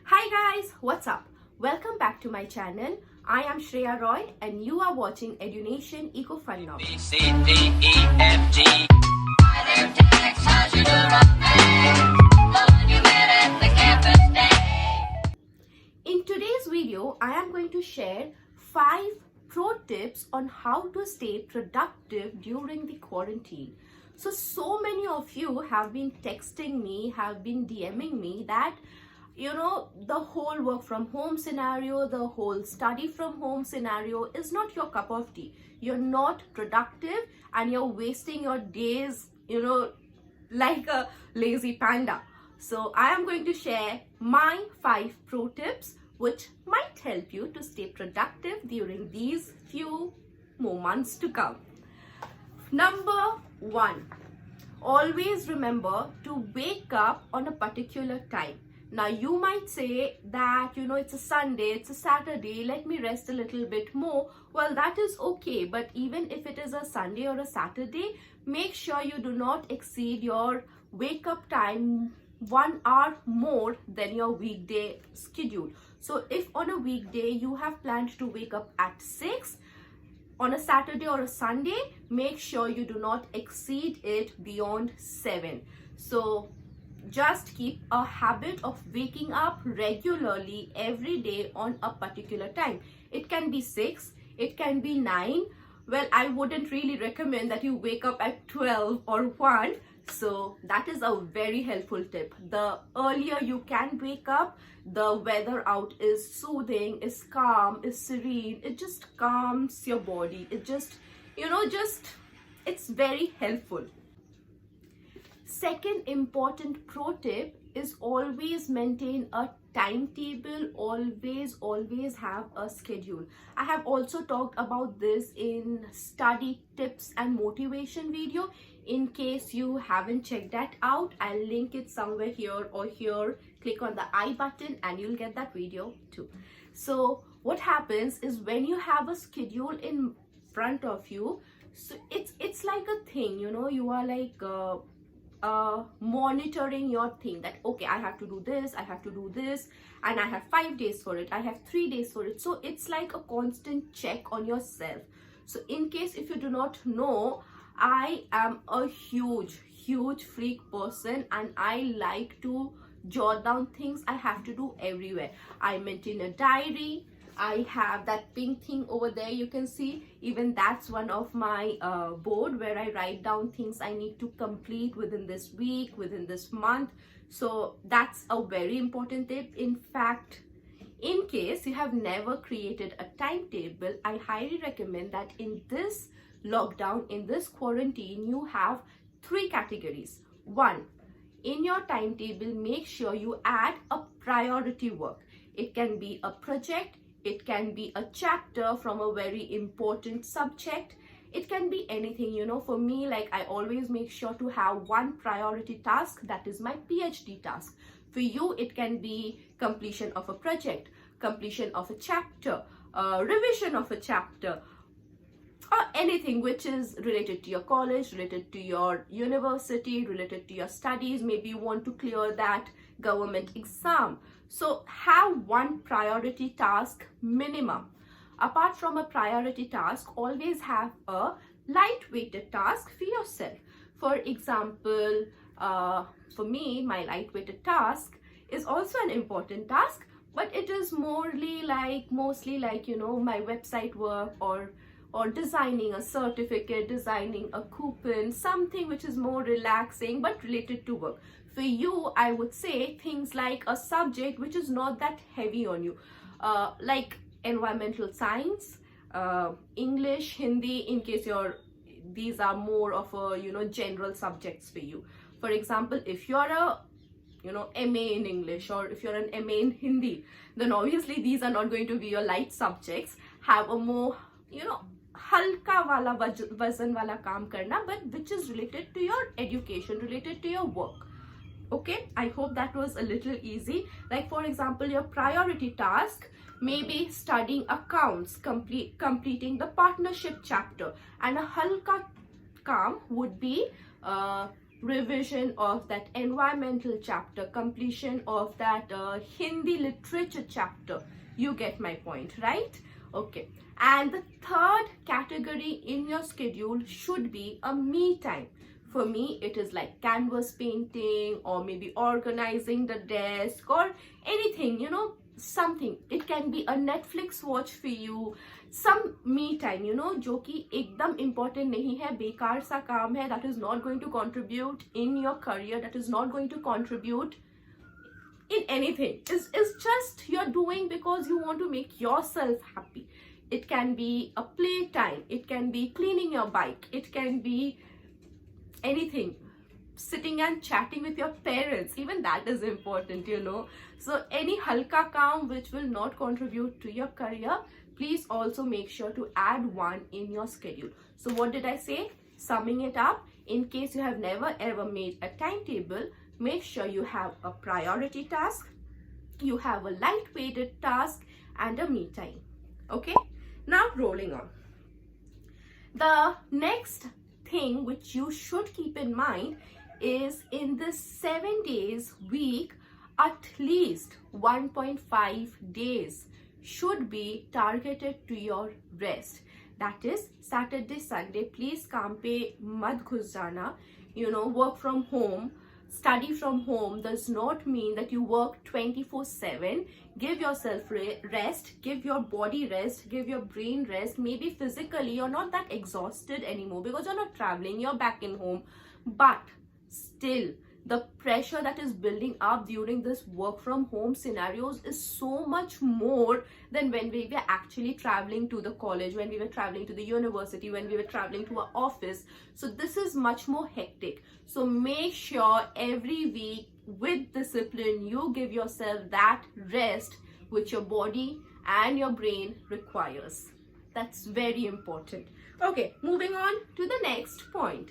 Hi guys, what's up? Welcome back to my channel. I am Shreya Roy and you are watching Edunation Ecofunomics. In today's video, I am going to share 5 pro tips on how to stay productive during the quarantine. So many of you have been texting me, have been DMing me that the whole work from home scenario, the whole study from home scenario is not your cup of tea. You're not productive and you're wasting your days, like a lazy panda. So I am going to share my 5 pro tips which might help you to stay productive during these few more months to come. Number 1, always remember to wake up on a particular time. Now you might say that it's a Sunday, it's a Saturday, let me rest a little bit more. Well, that is okay, but even if it is a Sunday or a Saturday, make sure you do not exceed your wake up time 1 hour more than your weekday schedule. So if on a weekday you have planned to wake up at 6, on a Saturday or a Sunday, make sure you do not exceed it beyond 7. So just keep a habit of waking up regularly every day on a particular time. It can be 6, it can be 9. Well, I wouldn't really recommend that you wake up at 12 or 1. So that is a very helpful tip. The earlier you can wake up, the weather out is soothing, is calm, is serene. It just calms your body. It just, it's very helpful. Second important pro tip is always maintain a timetable, always have a schedule. I have also talked about this in study tips and motivation video. In case you haven't checked that out, I'll link it somewhere here or here. Click on the I button and you'll get that video too. So what happens is when you have a schedule in front of you, so it's like a thing, you are like monitoring your thing that okay, I have to do this, I have to do this, and I have 5 days for it, I have 3 days for it. So it's like a constant check on yourself. So in case if you do not know, I am a huge freak person and I like to jot down things I have to do everywhere. I maintain a diary. I have that pink thing over there, you can see. Even that's one of my board where I write down things I need to complete within this week, within this month. So that's a very important tip. In fact, in case you have never created a timetable, I highly recommend that in this lockdown, in this quarantine, you have 3 categories. 1, in your timetable, make sure you add a priority work. It can be a project, it can be a chapter from a very important subject. It can be anything, for me, like I always make sure to have 1 priority task, that is my PhD task. For you, it can be completion of a project, completion of a chapter, revision of a chapter, or anything which is related to your college, related to your university, related to your studies. Maybe you want to clear that government exam. So have 1 priority task minimum. Apart from a priority task, always have a light-weighted task for yourself. For example, for me, my light-weighted task is also an important task, but it is mostly like my website work or designing a certificate, designing a coupon, something which is more relaxing but related to work. For you, I would say things like a subject which is not that heavy on you, like environmental science, English, Hindi, in case these are more of a general subjects for you. For example, if you're a MA in English or if you're an MA in Hindi, then obviously these are not going to be your light subjects. Have a more halka wala wazan wala kaam karna, but which is related to your education, related to your work. Okay, I hope that was a little easy. Like for example, your priority task may be studying accounts, completing the partnership chapter, and a halka kaam would be revision of that environmental chapter, completion of that Hindi literature chapter. You get my point, right? Okay. And the third category in your schedule should be a me time. For me, it is like canvas painting, or maybe organizing the desk, or anything, you know, something. It can be a Netflix watch for you, some me time, you know, जो कि एकदम important नहीं है, बेकार सा काम है, that is not going to contribute in your career, that is not going to contribute in anything. It's just you're doing because you want to make yourself happy. It can be a play time, it can be cleaning your bike, it can be anything, sitting and chatting with your parents, even that is important, you know. So any halka kaam which will not contribute to your career, please also make sure to add one in your schedule. So what did I say? Summing it up, in case you have never ever made a timetable, make sure you have a priority task, you have a light weighted task, and a me time. Okay, now rolling on. The next thing which you should keep in mind is, in this 7 days week, at least 1.5 days should be targeted to your rest. That is Saturday, Sunday, please काम पे मत घुस जाना. You know, work from home, study from home does not mean that you work 24/7. Give yourself rest, give your body rest, give your brain rest. Maybe physically you're not that exhausted anymore because you're not traveling, you're back in home, but still the pressure that is building up during this work from home scenarios is so much more than when we were actually traveling to the college, when we were traveling to the university, when we were traveling to our office. So this is much more hectic. So make sure every week with discipline you give yourself that rest which your body and your brain requires. That's very important. Okay, moving on to the next point.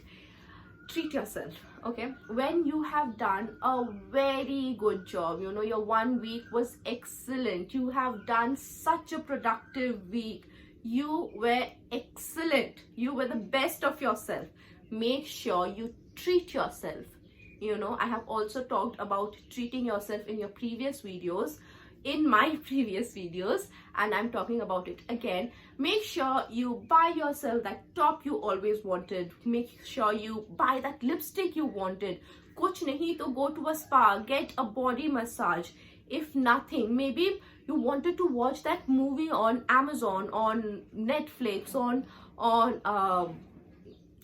Treat yourself. Okay, when you have done a very good job, you know, your 1 week was excellent, you have done such a productive week, you were excellent, you were the best of yourself, make sure you treat yourself. You know, I have also talked about treating yourself in your previous videos, in my previous videos, and I'm talking about it again. Make sure you buy yourself that top you always wanted. Make sure you buy that lipstick you wanted. Kuch nahi to go to a spa, get a body massage. If nothing, maybe you wanted to watch that movie on Amazon, on Netflix, on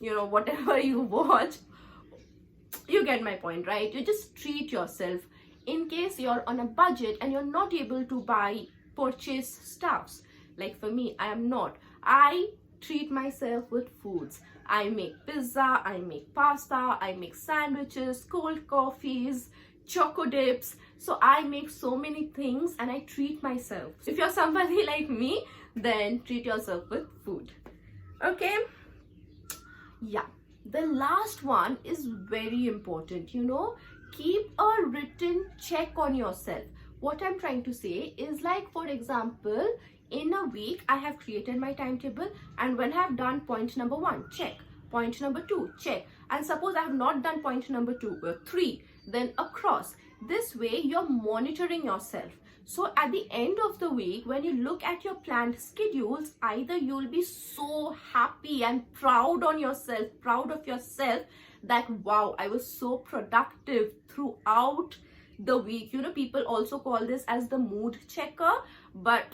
you know, whatever you watch. You get my point, right? You just treat yourself. In case you're on a budget and you're not able to purchase stuffs, like for me, I am not. I treat myself with foods. I make pizza, I make pasta, I make sandwiches, cold coffees, choco dips. So I make so many things and I treat myself. If you're somebody like me, then treat yourself with food. Okay? Yeah. The last one is very important, you know. Keep a written check on yourself. What I'm trying to say is, like, for example, in a week, I have created my timetable, and when I have done point number 1, check. Point number 2, check. And suppose I have not done point number 2 or 3, then a cross. This way, you're monitoring yourself. So at the end of the week, when you look at your planned schedules, either you'll be so happy and proud of yourself that, wow, I was so productive throughout the week. You know, people also call this as the mood checker, but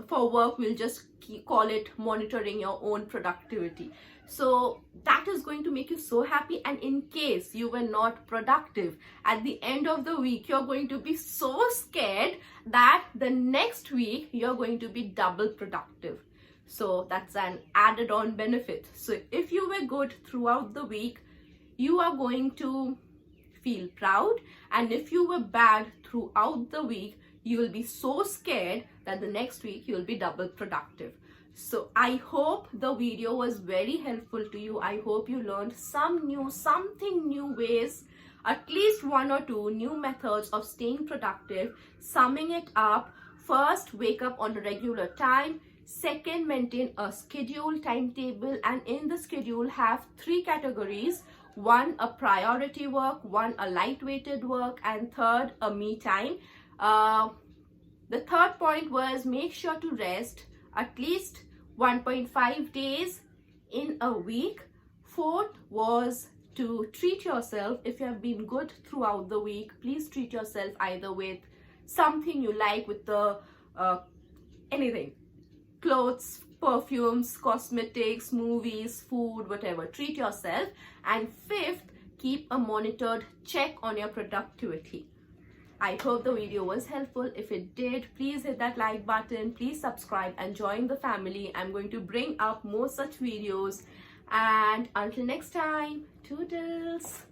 for work, we'll just call it monitoring your own productivity. So that is going to make you so happy. And in case you were not productive at the end of the week, you're going to be so scared that the next week you're going to be double productive. So that's an added on benefit. So if you were good throughout the week, you are going to feel proud. And if you were bad throughout the week, you will be so scared that the next week you'll be double productive. So I hope the video was very helpful to you. I hope you learned something new ways, at least 1 or 2 new methods of staying productive. Summing it up, first, wake up on a regular time. Second, maintain a schedule, timetable, and in the schedule have 3 categories. 1 a priority work, 1 a lightweighted work, and 3rd a me time. The 3rd point was make sure to rest at least 1.5 days in a week. 4th was to treat yourself. If you have been good throughout the week, please treat yourself either with something you like, with the anything, clothes, perfumes, cosmetics, movies, food, whatever. Treat yourself. And 5th, keep a monitored check on your productivity. I hope the video was helpful. If it did, please hit that like button, please subscribe and join the family. I'm going to bring up more such videos, and until next time, toodles.